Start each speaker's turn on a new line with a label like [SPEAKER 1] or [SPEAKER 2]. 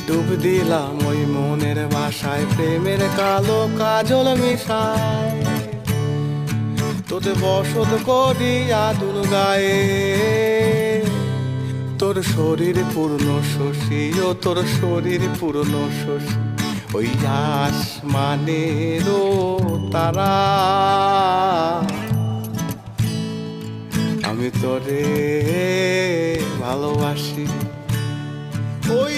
[SPEAKER 1] ডুব দিলাম ওই মনের ভাষায়, প্রেমের কালো কাজল মিশায়, তোতে বসত করিয়া দুল গায়ে। তোর শরীর পূর্ণ শশী, ও তোর শরীর পূর্ণ শশী, ওই আসমানেরও তারা। আমি তোরে ভালোবাসি, ওই